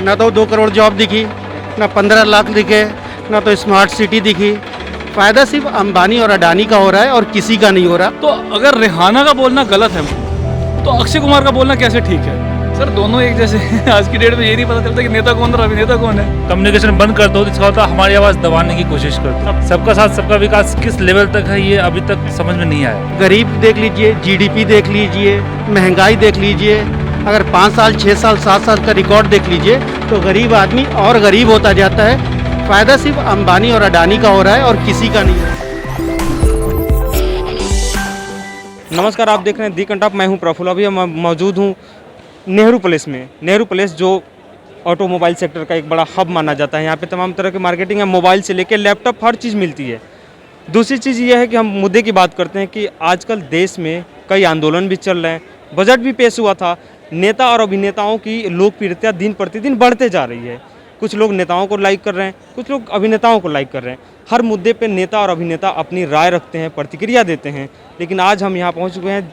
ना तो 2 करोड़ जॉब दिखी, ना 15 लाख दिखे, ना तो स्मार्ट सिटी दिखी। फ़ायदा सिर्फ अंबानी और अडानी का हो रहा है और किसी का नहीं हो रहा। तो अगर रिहाना का बोलना गलत है तो अक्षय कुमार का बोलना कैसे ठीक है? सर दोनों एक जैसे हैं। आज की डेट में ये नहीं पता चलता कि नेता कौन और अभिनेता कौन है। कम्युनिकेशन बंद कर दो तो इसका होता है हमारी आवाज़ दबाने की कोशिश करते हैं। सबका साथ सबका विकास किस लेवल तक है ये अभी तक समझ में नहीं आया। गरीब देख लीजिए, जीडीपी देख लीजिए, महंगाई देख लीजिए। अगर 5 साल, 6 साल, 7 साल का रिकॉर्ड देख लीजिए तो गरीब आदमी और गरीब होता जाता है। फ़ायदा सिर्फ अंबानी और अडानी का हो रहा है और किसी का नहीं है। नमस्कार, आप देख रहे हैं दी कंटॉप। मैं हूं प्रफुल्ल। अभी मैं मौजूद हूं नेहरू प्लेस में। नेहरू प्लेस जो ऑटोमोबाइल सेक्टर का एक बड़ा हब माना जाता है। यहाँ पे तमाम तरह की मार्केटिंग है, मोबाइल से लेकर लैपटॉप हर चीज़ मिलती है। दूसरी चीज़ ये है कि हम मुद्दे की बात करते हैं कि आजकल देश में कई आंदोलन भी चल रहे हैं, बजट भी पेश हुआ था। नेता और अभिनेताओं की लोकप्रियता दिन प्रतिदिन बढ़ते जा रही है। कुछ लोग नेताओं को लाइक कर रहे हैं, कुछ लोग अभिनेताओं को लाइक कर रहे हैं। हर मुद्दे पे नेता और अभिनेता अपनी राय रखते हैं, प्रतिक्रिया देते हैं। लेकिन आज हम यहाँ पहुँच चुके हैं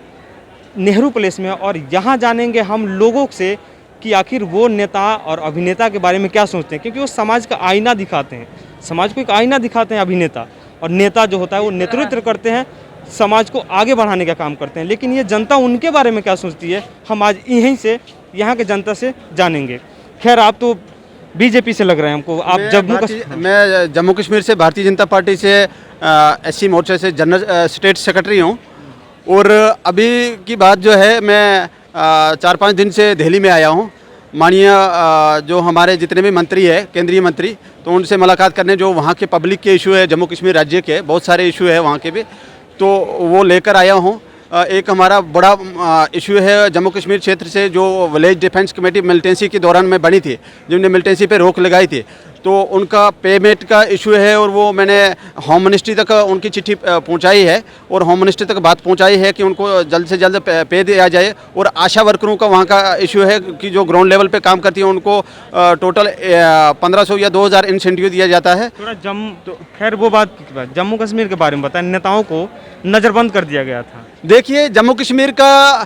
नेहरू प्लेस में और यहाँ जानेंगे हम लोगों से कि आखिर वो नेता और अभिनेता के बारे में क्या सोचते हैं, क्योंकि वो समाज का आईना दिखाते हैं। समाज को एक आईना दिखाते हैं अभिनेता, और नेता जो होता है वो नेतृत्व करते हैं, समाज को आगे बढ़ाने का काम करते हैं। लेकिन ये जनता उनके बारे में क्या सोचती है, हम आज यहीं से यहाँ के जनता से जानेंगे। खैर, आप तो बीजेपी से लग रहे हैं हमको। आप मैं जम्मू कश्मीर से भारतीय जनता पार्टी से एससी मोर्चा से जनरल स्टेट सेक्रेटरी हूँ। और अभी की बात जो है, मैं 4-5 दिन से दिल्ली में आया हूँ। माननीय जो हमारे जितने भी मंत्री है, केंद्रीय मंत्री, तो उनसे मुलाकात करने जो वहाँ के पब्लिक के इशू है, जम्मू कश्मीर राज्य के बहुत सारे इशू है वहाँ के भी, तो वो लेकर आया हूँ। एक हमारा बड़ा इशू है जम्मू कश्मीर क्षेत्र से, जो विलेज डिफेंस कमेटी मिलिटेंसी के दौरान में बनी थी, जिन्होंने मिलिटेंसी पे रोक लगाई थी, तो उनका पेमेंट का इशू है। और वो मैंने होम मिनिस्ट्री तक उनकी चिट्ठी पहुंचाई है और होम मिनिस्ट्री तक बात पहुंचाई है कि उनको जल्द से जल्द पे दिया जाए। और आशा वर्करों का वहाँ का इशू है कि जो ग्राउंड लेवल पे काम करती है उनको टोटल 1500 या 2000 इंसेंटिव दिया जाता है। थोड़ा खैर वो बात जम्मू कश्मीर के बारे में बताएं। नेताओं को नज़रबंद कर दिया गया था। देखिए, जम्मू कश्मीर का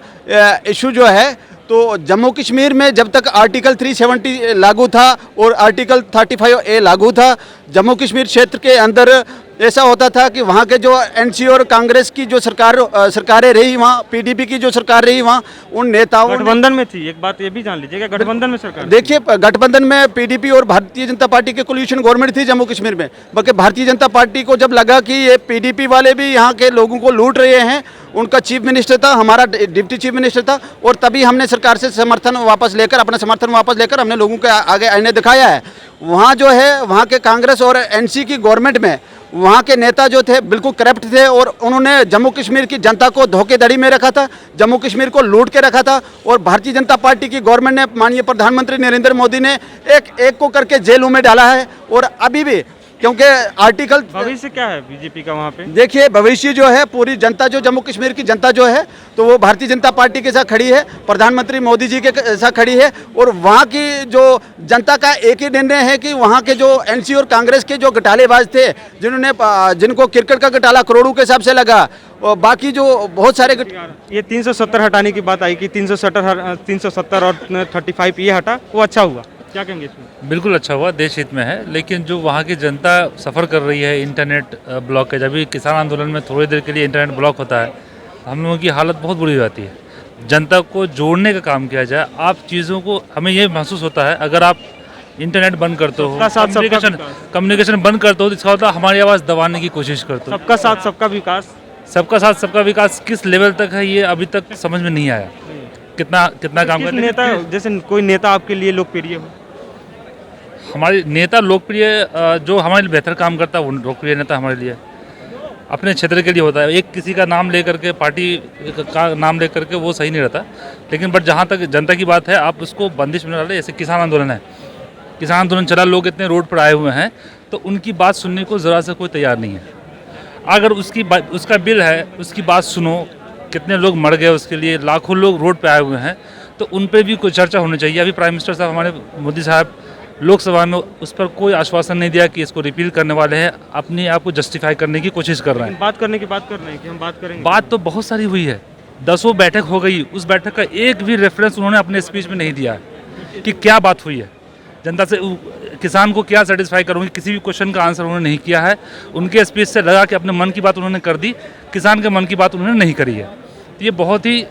इशू जो है, तो जम्मू कश्मीर में जब तक आर्टिकल 370 लागू था और आर्टिकल 35A लागू था, जम्मू कश्मीर क्षेत्र के अंदर ऐसा होता था कि वहाँ के जो एनसी और कांग्रेस की जो सरकारें रही, वहाँ पीडीपी की जो सरकार रही, वहाँ उन नेताओं गठबंधन में थी। एक बात ये भी जान लीजिएगा, गठबंधन में सरकार। देखिए, गठबंधन में पीडीपी और भारतीय जनता पार्टी के कोलिशन गवर्नमेंट थी जम्मू कश्मीर में। बल्कि भारतीय जनता पार्टी को जब लगा कि ये पीडीपी वाले भी यहाँ के लोगों को लूट रहे हैं, उनका चीफ मिनिस्टर था, हमारा डिप्टी चीफ मिनिस्टर था, और तभी हमने सरकार से अपना समर्थन वापस लेकर हमने लोगों के आगे आईने दिखाया है। वहाँ जो है, वहाँ के कांग्रेस और एनसी की गवर्नमेंट में वहाँ के नेता जो थे बिल्कुल करप्ट थे, और उन्होंने जम्मू कश्मीर की जनता को धोखेधड़ी में रखा था, जम्मू कश्मीर को लूट के रखा था। और भारतीय जनता पार्टी की गवर्नमेंट ने, माननीय प्रधानमंत्री नरेंद्र मोदी ने एक को करके जेलों में डाला है। और अभी भी, क्योंकि आर्टिकल भविष्य क्या है बीजेपी का वहाँ पे? देखिए, भविष्य जो है, पूरी जनता जो जम्मू कश्मीर की जनता जो है, तो वो भारतीय जनता पार्टी के साथ खड़ी है, प्रधानमंत्री मोदी जी के साथ खड़ी है। और वहाँ की जो जनता का एक ही निर्णय है कि वहाँ के जो एनसी और कांग्रेस के जो घोटालेबाज थे, जिनको क्रिकेट का घोटाला करोड़ों के हिसाब से लगा, और बाकी जो बहुत सारे ये 370 हटाने की बात आई कि 370 और 35 ये हटा, वो अच्छा हुआ। क्या कहेंगे इसमें? बिल्कुल अच्छा हुआ, देश हित में है। लेकिन जो वहाँ की जनता सफ़र कर रही है इंटरनेट ब्लॉकेज, अभी किसान आंदोलन में थोड़ी देर के लिए इंटरनेट ब्लॉक होता है, हम लोगों की हालत बहुत बुरी हो जाती है। जनता को जोड़ने का काम किया जाए। आप चीज़ों को, हमें ये महसूस होता है, अगर आप इंटरनेट बंद करते हो, कम्युनिकेशन बंद करते हो, तो इसका होता है हमारी आवाज़ दबाने की कोशिश करते हो। सबका साथ सबका विकास, सबका साथ सबका विकास किस लेवल तक है ये अभी तक समझ में नहीं आया। कितना काम करते नेता, जैसे कोई नेता आपके लिए लोकप्रिय हो? हमारे नेता लोकप्रिय, जो हमारे लिए बेहतर काम करता है वो लोकप्रिय नेता हमारे लिए अपने क्षेत्र के लिए होता है। एक किसी का नाम लेकर के, पार्टी का नाम लेकर के वो सही नहीं रहता। लेकिन बट जहाँ तक जनता की बात है, आप उसको बंदिश में डालें। जैसे किसान आंदोलन है, किसान आंदोलन चला, लोग इतने रोड पर आए हुए हैं, तो उनकी बात सुनने को ज़रा सा कोई तैयार नहीं है। अगर उसका बिल है, उसकी बात सुनो, कितने लोग मर गए उसके लिए, लाखों लोग रोड पे आए हुए हैं, तो उन पर भी कोई चर्चा होनी चाहिए। अभी प्राइम मिनिस्टर साहब, हमारे मोदी साहब, लोकसभा में उस पर कोई आश्वासन नहीं दिया कि इसको रिपील करने वाले हैं। अपने आप को जस्टिफाई करने की कोशिश कर रहे हैं। बात करने की बात कर रहे हैं कि हम बात करेंगे। बात तो बहुत सारी हुई है, 10 बैठक हो गई, उस बैठक का एक भी रेफरेंस उन्होंने अपने स्पीच में नहीं दिया है कि क्या बात हुई है। जनता से किसान को क्या सेटिस्फाई करूँगी, किसी भी क्वेश्चन का आंसर उन्होंने नहीं किया है। उनके स्पीच से लगा कि अपने मन की बात उन्होंने कर दी, किसान के मन की बात उन्होंने नहीं करी है। तो ये बहुत ही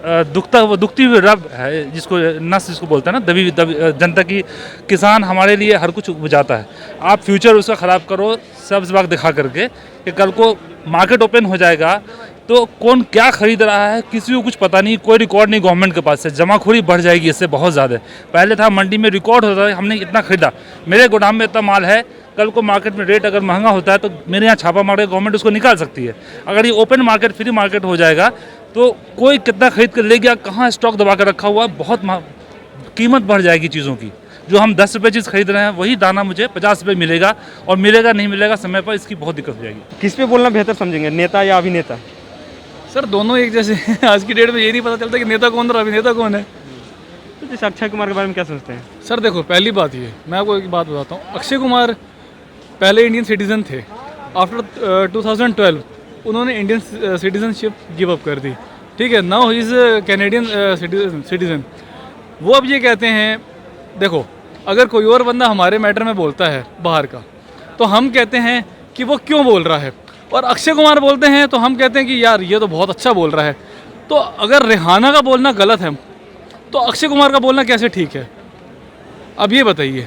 दुखती हुई रब है, जिसको नस जिसको बोलते हैं ना, दबी जनता की। किसान हमारे लिए हर कुछ उपजाता है, आप फ्यूचर उसका ख़राब करो सब्ज़ बाग दिखा करके कि कल को मार्केट ओपन हो जाएगा तो कौन क्या खरीद रहा है किसी को कुछ पता नहीं, कोई रिकॉर्ड नहीं गवर्नमेंट के पास से, जमाखोरी बढ़ जाएगी इससे बहुत ज़्यादा। पहले था मंडी में रिकॉर्ड होता है, हमने इतना खरीदा, मेरे गोदाम में इतना माल है, कल को मार्केट में रेट अगर महंगा होता है तो मेरे यहाँ छापा मार के गवर्नमेंट उसको निकाल सकती है। अगर ये ओपन मार्केट फ्री मार्केट हो जाएगा तो कोई कितना खरीद कर ले गया, कहाँ स्टॉक दबा कर रखा हुआ, बहुत कीमत बढ़ जाएगी चीज़ों की। जो हम 10 रुपये चीज़ खरीद रहे हैं वही दाना मुझे 50 रुपये मिलेगा, और मिलेगा नहीं मिलेगा समय पर, इसकी बहुत दिक्कत हो जाएगी। किस पे बोलना बेहतर समझेंगे, नेता या अभिनेता? सर दोनों एक जैसे हैं। आज की डेट में ये नहीं पता चलता कि नेता कौन और अभिनेता कौन है। तो जैसे अक्षय कुमार के बारे में क्या सोचते हैं? सर देखो, पहली बात ये, मैं आपको एक बात बताता हूँ। अक्षय कुमार पहले इंडियन सिटीज़न थे, आफ्टर 2012 उन्होंने इंडियन सिटीज़नशिप गिव अप कर दी, ठीक है। Now he is Canadian citizen. वो अब ये कहते हैं, देखो अगर कोई और बंदा हमारे मैटर में बोलता है बाहर का, तो हम कहते हैं कि वो क्यों बोल रहा है, और अक्षय कुमार बोलते हैं तो हम कहते हैं कि यार ये तो बहुत अच्छा बोल रहा है। तो अगर रिहाना का बोलना गलत है तो अक्षय कुमार का बोलना कैसे ठीक है? अब ये बताइए,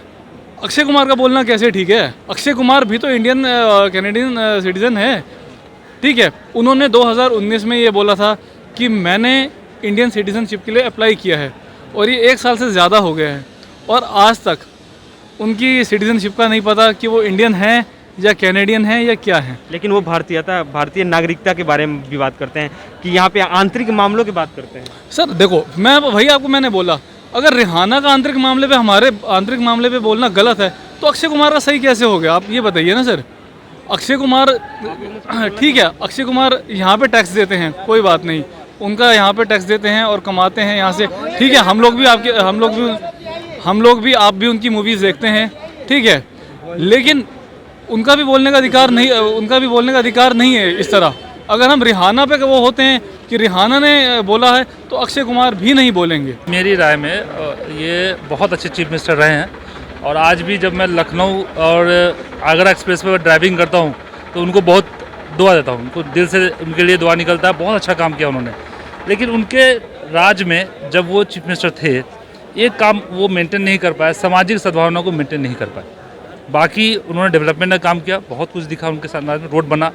अक्षय कुमार का बोलना कैसे ठीक है? अक्षय कुमार भी तो इंडियन कैनेडियन सिटीज़न है, ठीक है। उन्होंने 2019 में ये बोला था कि मैंने इंडियन सिटीज़नशिप के लिए अप्लाई किया है, और ये 1 साल से ज़्यादा हो गया है, और आज तक उनकी सिटीज़नशिप का नहीं पता कि वो इंडियन हैं या कैनेडियन हैं या क्या हैं। लेकिन वो भारतीय नागरिकता के बारे में भी बात करते हैं कि यहाँ पे आंतरिक मामलों की बात करते हैं। सर देखो, मैं वही आपको मैंने बोला, अगर रिहाना का आंतरिक मामले पे, हमारे आंतरिक मामले पे बोलना गलत है तो अक्षय कुमार का सही कैसे हो गया? आप ये बताइए ना सर। अक्षय कुमार, ठीक है, अक्षय कुमार यहाँ पे टैक्स देते हैं, कोई बात नहीं, उनका यहाँ पे टैक्स देते हैं और कमाते हैं यहाँ से, ठीक है। हम लोग भी आप भी उनकी मूवीज़ देखते हैं, ठीक है, लेकिन उनका भी बोलने का अधिकार नहीं है इस तरह। अगर हम रिहाना पे वो होते हैं कि रिहाना ने बोला है तो अक्षय कुमार भी नहीं बोलेंगे। मेरी राय में ये बहुत अच्छे चीफ मिनिस्टर रहे हैं, और आज भी जब मैं लखनऊ और आगरा एक्सप्रेस पे ड्राइविंग करता हूँ तो उनको बहुत दुआ देता हूँ, उनको दिल से उनके लिए दुआ निकलता है। बहुत अच्छा काम किया उन्होंने, लेकिन उनके राज में जब वो चीफ मिनिस्टर थे एक काम वो मेंटेन नहीं कर पाए, सामाजिक सद्भावना को मेंटेन नहीं कर पाए। बाकी उन्होंने डेवलपमेंट का काम किया, बहुत कुछ दिखा उनके साथ में, रोड बना।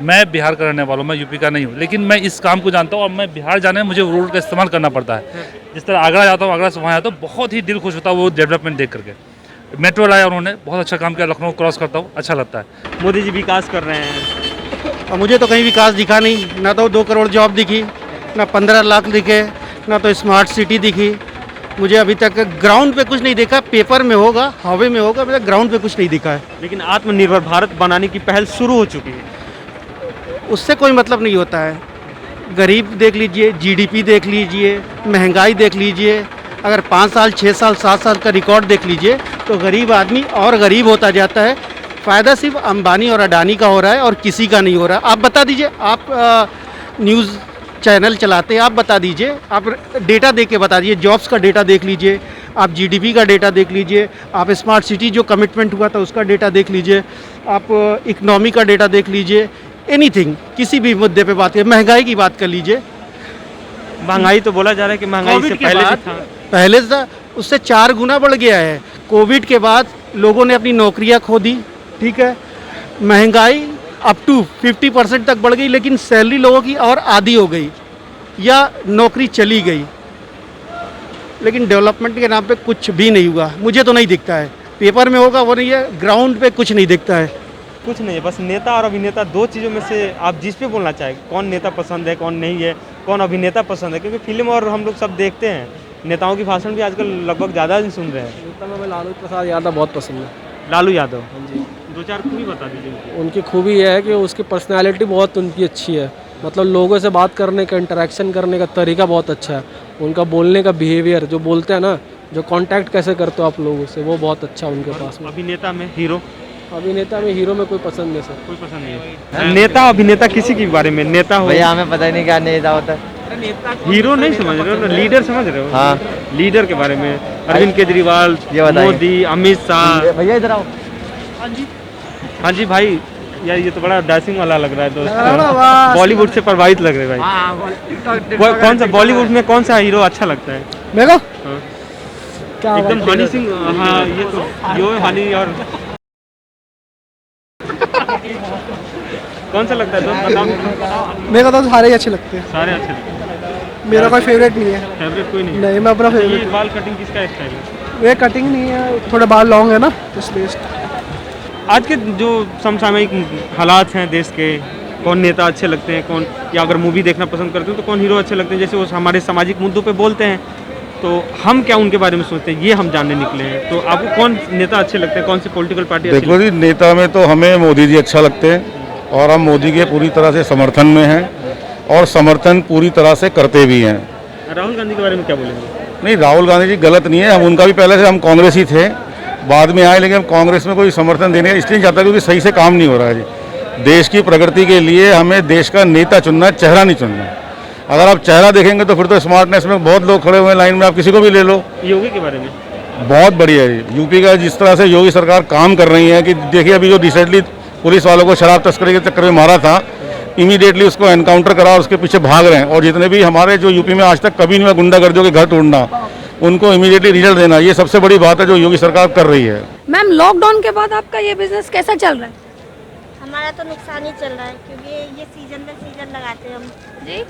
मैं बिहार का रहने वाला हूँ, मैं यूपी का नहीं हूँ, लेकिन मैं इस काम को जानता हूँ, और मैं बिहार जाने में मुझे रोड का इस्तेमाल करना पड़ता है। जिस तरह आगरा जाता हूँ, आगरा से वहाँ आता हूँ, बहुत ही दिल खुश होता है वो डेवलपमेंट देख करके। मेट्रो लाया उन्होंने, बहुत अच्छा काम किया, लखनऊ क्रॉस करता हूँ, अच्छा लगता है। मोदी जी विकास कर रहे हैं, और मुझे तो कहीं विकास दिखा नहीं, ना तो 2 करोड़ जॉब दिखी, ना 15 लाख दिखे, ना तो स्मार्ट सिटी दिखी। मुझे अभी तक ग्राउंड पे कुछ नहीं देखा। पेपर में होगा, हवा में होगा, मतलब ग्राउंड पे कुछ नहीं दिखा है। लेकिन आत्मनिर्भर भारत बनाने की पहल शुरू हो चुकी है, उससे कोई मतलब नहीं होता है। गरीब देख लीजिए, जीडीपी देख लीजिए, महंगाई देख लीजिए, अगर 5 साल 6 साल 7 साल का रिकॉर्ड देख लीजिए तो गरीब आदमी और गरीब होता जाता है। फ़ायदा सिर्फ अंबानी और अडानी का हो रहा है और किसी का नहीं हो रहा। आप बता दीजिए, आप न्यूज़ चैनल चलाते हैं, आप बता दीजिए, आप डेटा देख के बता दीजिए। जॉब्स का डेटा देख लीजिए, आप जीडीपी का डेटा देख लीजिए, आप स्मार्ट सिटी जो कमिटमेंट हुआ था उसका डेटा देख लीजिए, आप इकनॉमी का डेटा देख लीजिए, एनीथिंग, किसी भी मुद्दे पे बात करें, महंगाई की बात कर लीजिए। महंगाई तो बोला जा रहा है कि महंगाई से पहले से उससे 4 गुना बढ़ गया है। कोविड के बाद लोगों ने अपनी नौकरियां खो दी, ठीक है। महंगाई अप टू 50% तक बढ़ गई, लेकिन सैलरी लोगों की और आधी हो गई या नौकरी चली गई, लेकिन डेवलपमेंट के नाम पे कुछ भी नहीं हुआ। मुझे तो नहीं दिखता है, पेपर में होगा वो नहीं है, ग्राउंड पे कुछ नहीं दिखता है। कुछ नहीं है, बस नेता और अभिनेता 2 चीज़ों में से आप जिस पे बोलना चाहें, कौन नेता पसंद है, कौन नहीं है, कौन अभिनेता पसंद है? क्योंकि फिल्म और हम लोग सब देखते हैं, नेताओं की भाषण भी आजकल लगभग ज़्यादा नहीं सुन रहे हैं। नेता में हमें लालू प्रसाद यादव बहुत पसंद है। लालू यादव, हाँ जी। 2-4 खूबी बता दीजिए। उनकी खूबी यह है कि उसकी पर्सनालिटी बहुत उनकी अच्छी है, मतलब लोगों से बात करने का, इंटरेक्शन करने का तरीका बहुत अच्छा है। उनका बोलने का बिहेवियर, जो बोलते हैं ना, जो कांटेक्ट कैसे करते हो आप लोगों से, वो बहुत अच्छा उनके पास में। अभिनेता में हीरो? अभिनेता में हीरो में कोई पसंद नहीं सर। कोई पसंद नहीं है। नेता अभिनेता किसी के बारे में नेता हो? भैया हमें पता ही नहीं क्या नेता होता है। हीरो नहीं समझ रहे हो, लीडर समझ रहे हो? हाँ। लीडर के बारे में अरविंद केजरीवाल, ये बताइए। मोदी, अमित शाह। भैया इधर आओ। हाँ जी भाई, यार ये तो बड़ा डैशिंग वाला लग रहा है दोस्त, बॉलीवुड से प्रभावित लग रहे हैं भाई। कौन सा बॉलीवुड में कौन सा हीरो अच्छा लगता है? मेरे को हाँ। क्या एकदम हनी सिंह, हाँ ये तो यो है हनी। और कौन सा लगता है दोस्त, बताओ। मेरे को तो सारे ही अच्छे लगते हैं, सारे अच्छे लगते हैं। मेरा कोई फेवरेट नहीं है। फेवरेट कोई नहीं? नहीं, मैं अपना ये फेवरेट, बाल कटिंग किसका स्टाइल है? वे कटिंग नहीं है, थोड़े बाल लॉन्ग है ना, इसलिए। आज के जो समसामयिक हालात हैं देश के, कौन नेता अच्छे लगते हैं, कौन, या अगर मूवी देखना पसंद करते हो तो कौन हीरो अच्छे लगते हैं? जैसे वो हमारे सामाजिक मुद्दों पे बोलते हैं, तो हम क्या उनके बारे में सोचते हैं, ये हम जानने निकले हैं। तो आपको कौन नेता अच्छे लगते हैं, कौन सी पॉलिटिकल पार्टी अच्छी देखो जी, नेता में तो हमें मोदी जी अच्छा लगते हैं और हम मोदी के पूरी तरह से समर्थन में हैं और समर्थन पूरी तरह से करते भी हैं। लगती है? राहुल गांधी के बारे में क्या बोलेंगे? नहीं, राहुल गांधी जी गलत नहीं है, हम उनका भी पहले से हम कांग्रेस ही थे, बाद में आए, लेकिन हम कांग्रेस में कोई समर्थन देने का इसलिए नहीं चाहता क्योंकि सही से काम नहीं हो रहा है जी। देश की प्रगति के लिए हमें देश का नेता चुनना है, चेहरा नहीं चुनना है। अगर आप चेहरा देखेंगे तो फिर तो स्मार्टनेस में बहुत लोग खड़े हुए हैं लाइन में, आप किसी को भी ले लो। योगी के बारे में बहुत बढ़िया है यूपी का, जिस तरह से योगी सरकार काम कर रही है कि देखिए अभी जो रिसेंटली पुलिस वालों को शराब तस्करी के चक्कर में मारा था, इमीडिएटली उसको एनकाउंटर करा और उसके पीछे भाग रहे हैं। और जितने भी हमारे जो यूपी में आज तक कभी नहीं हुआ गुंडागर्दियों के घर तोड़ना, उनको इमीडिएटली रिजल्ट देना, ये सबसे बड़ी बात है जो योगी सरकार कर रही है। मैम, लॉकडाउन के बाद आपका ये बिजनेस कैसा चल रहा है? हमारा तो नुकसान ही चल रहा है क्योंकि ये सीजन बाई सीजन लगाते हैं हम जी।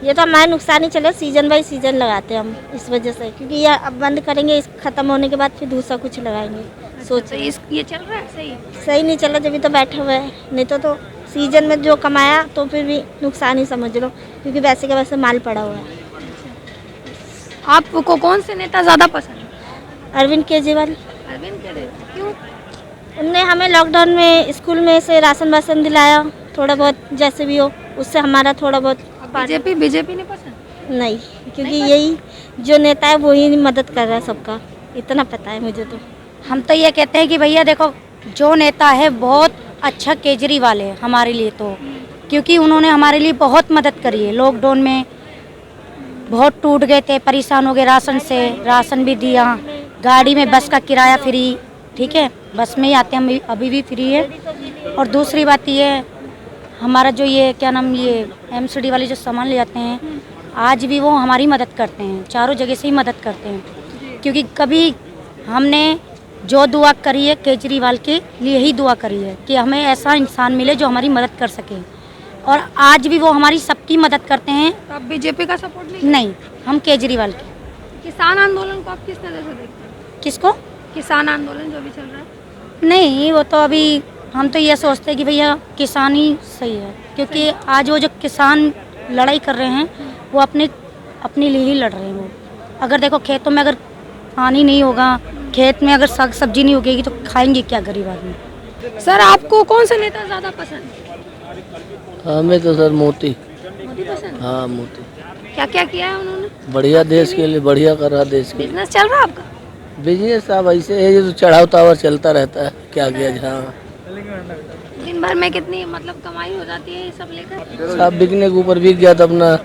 ये तो हमारा नुकसान ही चल रहा है, सीजन बाई सीजन लगाते हैं हम इस वजह से, क्योंकि ये अब बंद करेंगे, इस खत्म होने के बाद फिर दूसरा कुछ लगाएंगे। सोचिए ये चल रहा है सही? सही नहीं चल रहा, जब तो बैठे हुए हैं, नहीं तो सीजन में जो कमाया तो फिर भी नुकसान ही समझ लो, क्योंकि वैसे के वैसे माल पड़ा हुआ है। आपको कौन से नेता ज़्यादा पसंद है? अरविंद केजरीवाल। अरविंद केजरीवाल क्यों? उनने हमें लॉकडाउन में स्कूल में से राशन वासन दिलाया, थोड़ा बहुत जैसे भी हो, उससे हमारा थोड़ा बहुत। बीजेपी नहीं पसंद? नहीं, क्योंकि यही जो नेता है वही मदद कर रहा है सबका, इतना पता है मुझे। तो हम तो ये कहते हैं कि भैया देखो, जो नेता है बहुत अच्छा केजरीवाल है हमारे लिए, तो क्योंकि उन्होंने हमारे लिए बहुत मदद करी है। लॉकडाउन में बहुत टूट गए थे, परेशान हो गए राशन से, राशन भी दिया, गाड़ी में बस का किराया फ्री, ठीक है, बस में ही आते हैं हम, अभी भी फ्री है। और दूसरी बात ये है, हमारा जो ये क्या नाम, ये MCD वाले जो सामान ले जाते हैं, आज भी वो हमारी मदद करते हैं, चारों जगह से ही मदद करते हैं। क्योंकि कभी हमने जो दुआ करी है केजरीवाल के लिए ही दुआ करी है कि हमें ऐसा इंसान मिले जो हमारी मदद कर सके, और आज भी वो हमारी सबकी मदद करते हैं। तो आप बीजेपी का सपोर्ट नहीं, हम केजरीवाल के। किसान आंदोलन को आप किस नज़र से देखते हैं? किसको? किसान आंदोलन जो भी चल रहा है। नहीं, वो तो अभी हम तो ये सोचते हैं कि भैया किसान ही सही है, क्योंकि आज वो जो किसान लड़ाई कर रहे हैं वो अपने लिए ही लड़ रहे हैं। वो अगर देखो खेतों में अगर पानी नहीं होगा, खेत में अगर साग सब्जी नहीं उगेगी तो खाएंगे क्या गरीब आदमी। सर, आपको कौन सा नेता ज़्यादा पसंद है? हमें तो सर मोदी। मोदी पसंद? हाँ, मोदी। क्या क्या किया है उन्होंने? बढ़िया, देश के लिए बढ़िया कर रहा, देश के लिए। बिजनेस चल रहा है आपका? बिजनेस अब ऐसे है, ये तो चढ़ाव तावर चलता रहता है, क्या किया जहाँ। दिन भर में कितनी मतलब कमाई हो जाती है ये सब लेकर? सब बिकने के ऊपर बिक गया तो अपना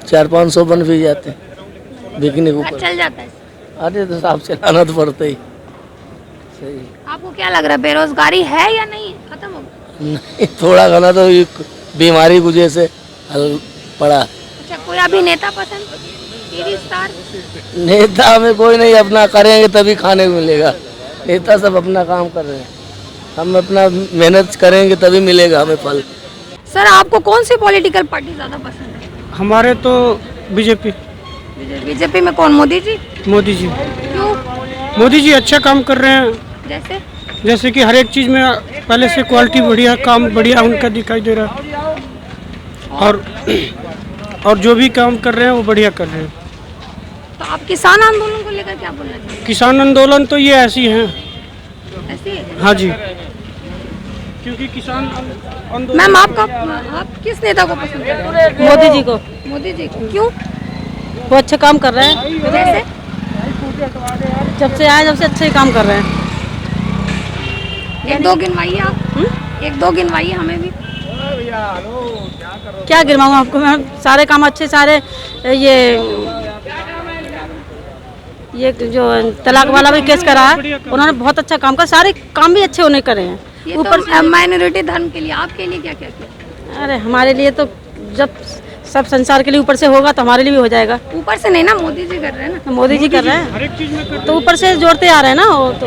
400-500 बन भी जाते हैं बिकने के ऊपर। चल जाता है? अरे तो साहब चलाना तो पड़ता ही। सही। आपको क्या लग रहा है, बेरोजगारी है या नहीं, खत्म हो गई? नहीं, थोड़ा घना तो ये बीमारी की वजह से हल पड़ा। अच्छा, कोई अभी नेता पसंद, टीवी स्टार? नेता में कोई नहीं, अपना करेंगे तभी खाने को मिलेगा। नेता सब अपना काम कर रहे हैं, हम अपना मेहनत करेंगे तभी मिलेगा हमें फल। सर, आपको कौन सी पॉलिटिकल पार्टी ज़्यादा पसंद है? हमारे तो बीजेपी। बीजेपी में कौन, मोदी जी? मोदी जी। क्यों? मोदी जी अच्छा काम कर रहे हैं, जैसे कि हर एक चीज़ में पहले से क्वालिटी बढ़िया, काम बढ़िया उनका दिखाई दे रहा है, और जो भी काम कर रहे हैं वो बढ़िया कर रहे हैं। तो आप किसान आंदोलन को लेकर क्या बोलना चाहिए? किसान आंदोलन तो ये ऐसी हैं। ऐसी है? हाँ जी, क्योंकि किसान आंदोलन। मैम, आप किस नेता को पसंद करते हैं? मोदी जी को। मोदी जी को क्यों? वो अच्छे काम कर रहे हैं, जैसे जब से आए जब से अच्छे काम कर रहे हैं। एक दो गिनवाइए आप। एक दो गिनवाइए हमें भी। क्या गिरवाऊँ आपको मैं, सारे काम अच्छे, सारे ये जो तलाक वाला भी केस करा है उन्होंने बहुत अच्छा काम करा, सारे काम भी अच्छे उन्हें करे हैं। ऊपर से माइनॉरिटी धर्म के लिए आपके लिए क्या क्या किया? अरे हमारे लिए तो जब सब संसार के लिए ऊपर से होगा तो हमारे लिए भी हो जाएगा। ऊपर से नहीं ना, मोदी जी कर रहे हैं ना। मोदी जी कर रहे हैं, हर एक चीज में तो ऊपर से जोड़ते आ रहे हैं ना वो तो।